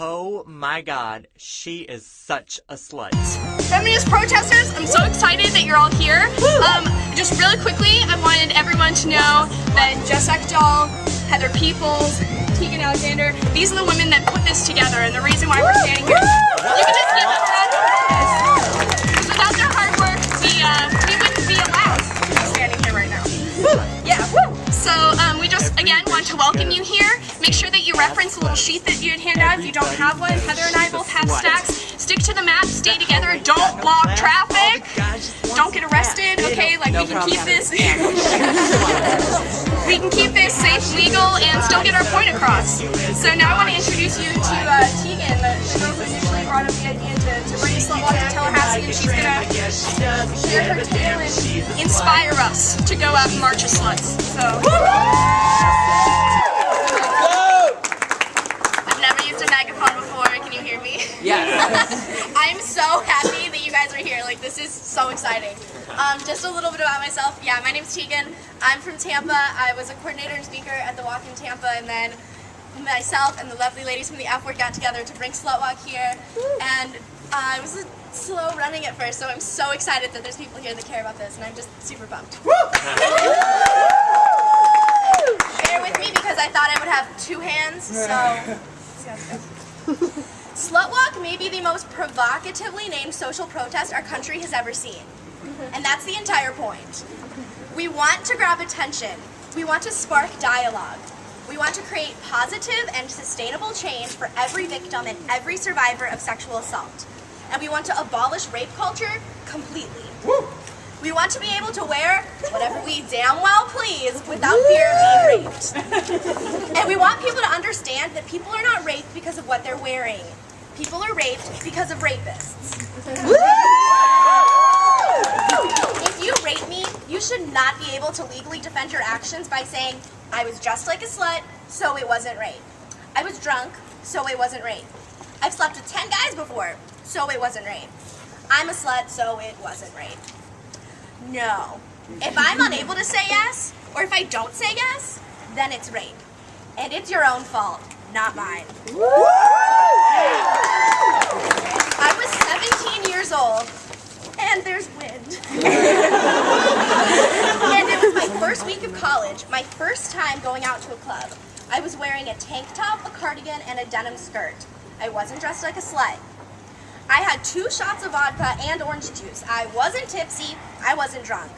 Oh my God, she is such a slut. Feminist protesters, I'm so excited that you're all here. Just really quickly, I wanted everyone to know that Jess Ekdahl, Heather Peoples, Tegan Alexander, these are the women that put this together, and the reason why we're standing here. You can just give them that. Without their hard work, we wouldn't be allowed to be standing here right now. Yeah, woo! So we just, again, want to welcome you here. Make sure that you reference the little sheet that you'd hand out if you don't have one. Heather and I both have stacks. Stick to the map, stay together, don't block traffic, don't get arrested, okay? Like, we can keep this we can keep this safe, legal, and still get our point across. So now I want to introduce you to Tegan, the girl who initially brought up the idea to bring Slutwalk to Tallahassee, and she's gonna share her tale and inspire us to go out and march as sluts. So I've never used a megaphone before. Can you hear me? Yes. I'm so happy that you guys are here. Like, this is so exciting. Just a little bit about myself. Yeah, my name's Tegan. I'm from Tampa. I was a coordinator and speaker at the Walk in Tampa, and then myself and the lovely ladies from the F Word got together to bring Slutwalk here. And I was slow running at first, so I'm so excited that there's people here that care about this, and I'm just super pumped. Bear with me because I thought I would have two hands, so Slutwalk may be the most provocatively named social protest our country has ever seen. And that's the entire point. We want to grab attention. We want to spark dialogue. We want to create positive and sustainable change for every victim and every survivor of sexual assault. And we want to abolish rape culture completely. We want to be able to wear whatever we damn well please without fear of being raped. And we want people to understand that people are not raped because of what they're wearing. People are raped because of rapists. If you rape me, you should not be able to legally defend your actions by saying, I was dressed like a slut, so it wasn't rape. I was drunk, so it wasn't rape. I've slept with 10 guys before, so it wasn't rape. I'm a slut, so it wasn't rape. No. If I'm unable to say yes, or if I don't say yes, then it's rape. And it's your own fault, not mine. I was 17 years old, and there's wind. And it was my first week of college, my first time going out to a club. I was wearing a tank top, a cardigan, and a denim skirt. I wasn't dressed like a slut. I had 2 shots of vodka and orange juice. I wasn't tipsy, I wasn't drunk.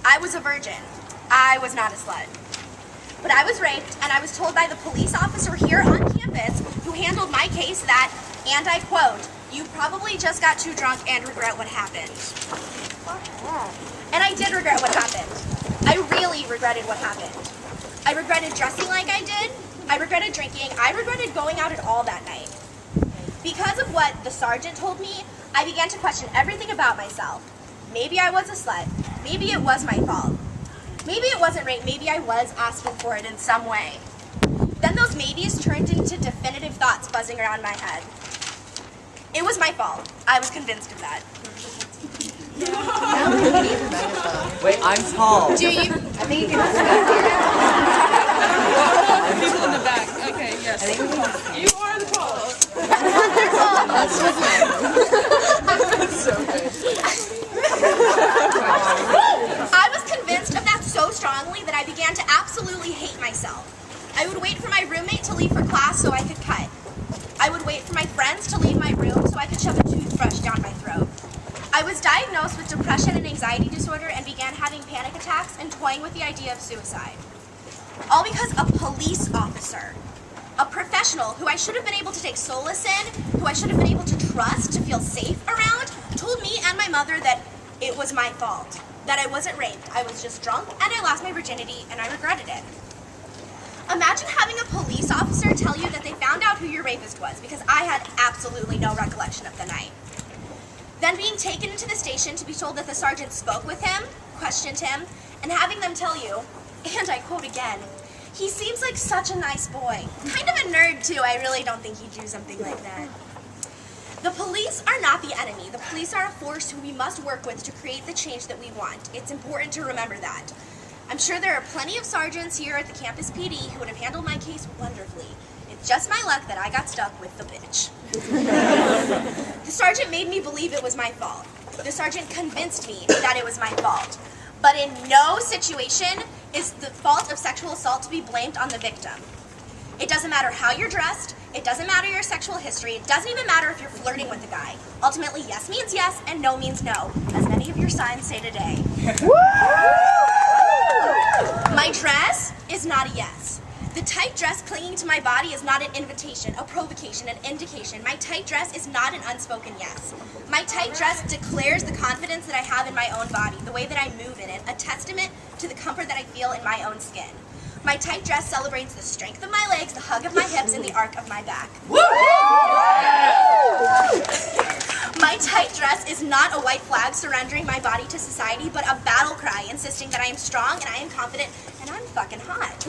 I was a virgin. I was not a slut. But I was raped, and I was told by the police officer here on campus who handled my case that, and I quote, you probably just got too drunk and regret what happened. And I did regret what happened. I really regretted what happened. I regretted dressing like I did. I regretted drinking. I regretted going out at all that night. Because of what the sergeant told me, I began to question everything about myself. Maybe I was a slut. Maybe it was my fault. Maybe it wasn't rape. Maybe I was asking for it in some way. Then those maybes turned into definitive thoughts buzzing around my head. It was my fault. I was convinced of that. Wait, I'm tall. Do you? I think you can People in the back. Okay, yes. You are the tallest. That's so good. I was convinced of that so strongly that I began to absolutely hate myself. I would wait for my roommate to leave for class so I could cut. I would wait for my friends to leave my room so I could shove a toothbrush down my throat. I was diagnosed with depression and anxiety disorder and began having panic attacks and toying with the idea of suicide. All because a police officer, a professional who I should have been able to take solace in, who I should have been able to trust, to feel safe around, told me and my mother that it was my fault, that I wasn't raped. I was just drunk and I lost my virginity and I regretted it. Imagine having a police officer tell you that they found out who your rapist was, because I had absolutely no recollection of the night. Then being taken into the station to be told that the sergeant spoke with him, questioned him, and having them tell you, and I quote again, he seems like such a nice boy. Kind of a nerd too, I really don't think he'd do something like that. The police are not the enemy. The police are a force who we must work with to create the change that we want. It's important to remember that. I'm sure there are plenty of sergeants here at the campus PD who would have handled my case wonderfully. It's Just my luck that I got stuck with the bitch. The sergeant made me believe it was my fault. The sergeant convinced me that it was my fault. But in no situation is the fault of sexual assault to be blamed on the victim. It doesn't matter how you're dressed, it doesn't matter your sexual history, it doesn't even matter if you're flirting with a guy. Ultimately, yes means yes and no means no, as many of your signs say today. My dress is not a yes. The tight dress clinging to my body is not an invitation, a provocation, an indication. My tight dress is not an unspoken yes. My tight dress declares the confidence that I have in my own body, the way that I move in it, a testament to the comfort that I feel in my own skin. My tight dress celebrates the strength of my legs, the hug of my hips, and the arc of my back. My tight dress is not a white flag surrendering my body to society, but a battle cry insisting that I am strong and I am confident and I'm fucking hot.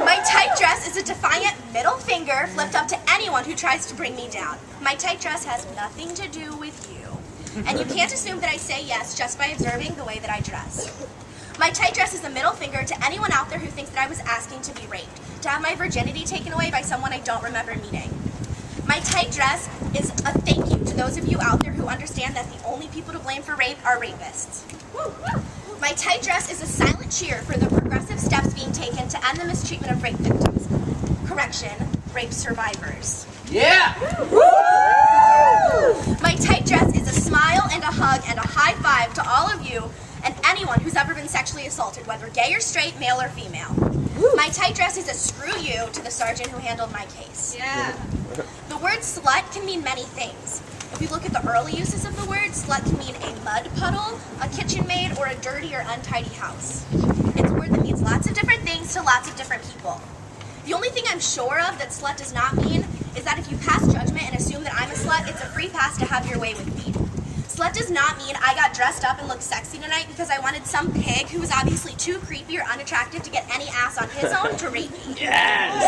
My tight dress is a defiant middle finger flipped up to anyone who tries to bring me down. My tight dress has nothing to do with you. And you can't assume that I say yes just by observing the way that I dress. My tight dress is a middle finger to anyone out there who thinks that I was asking to be raped, to have my virginity taken away by someone I don't remember meeting. My tight dress is a thank you to those of you out there who understand that the only people to blame for rape are rapists. My tight dress is a silent cheer for the progressive steps being taken to end the mistreatment of rape victims. Correction, rape survivors. Yeah! My tight dress is a smile and a hug and a high five to all of you and anyone who's ever been sexually assaulted, whether gay or straight, male or female. My tight dress is a screw you to the sergeant who handled my case. Yeah. The word slut can mean many things. If you look at the early uses of the word, slut can mean a mud puddle, a kitchen maid, or a dirty or untidy house. It's a word that means lots of different things to lots of different people. The only thing I'm sure of that slut does not mean is that if you pass judgment and assume that I'm a slut, it's a free pass to have your way with me. Slut does not mean I got dressed up and looked sexy tonight because I wanted some pig who was obviously too creepy or unattractive to get any ass on his own to rape me. Yes!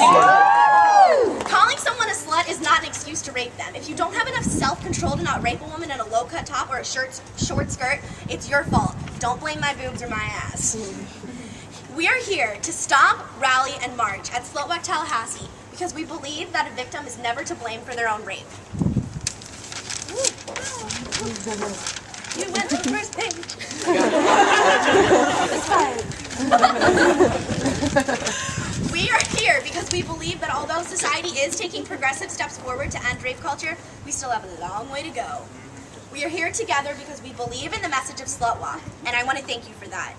Calling someone a slut is not an excuse to rape them. If you don't have enough self-control to not rape a woman in a low-cut top or a short skirt, it's your fault. Don't blame my boobs or my ass. We are here to stomp, rally, and march at Slutwalk Tallahassee because we believe that a victim is never to blame for their own rape. You went to first page. We are here because we believe that although society is taking progressive steps forward to end rape culture, we still have a long way to go. We are here together because we believe in the message of Slutwalk, and I want to thank you for that.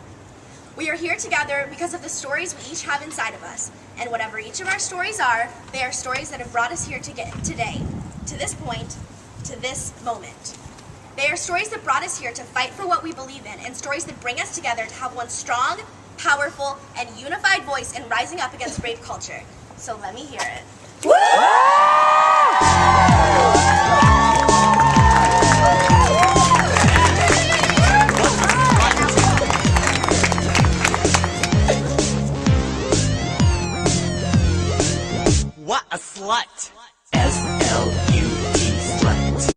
We are here together because of the stories we each have inside of us, and whatever each of our stories are, they are stories that have brought us here today, to this point, to this moment. They are stories that brought us here to fight for what we believe in, and stories that bring us together to have one strong, powerful, and unified voice in rising up against rape culture. So let me hear it. What a slut!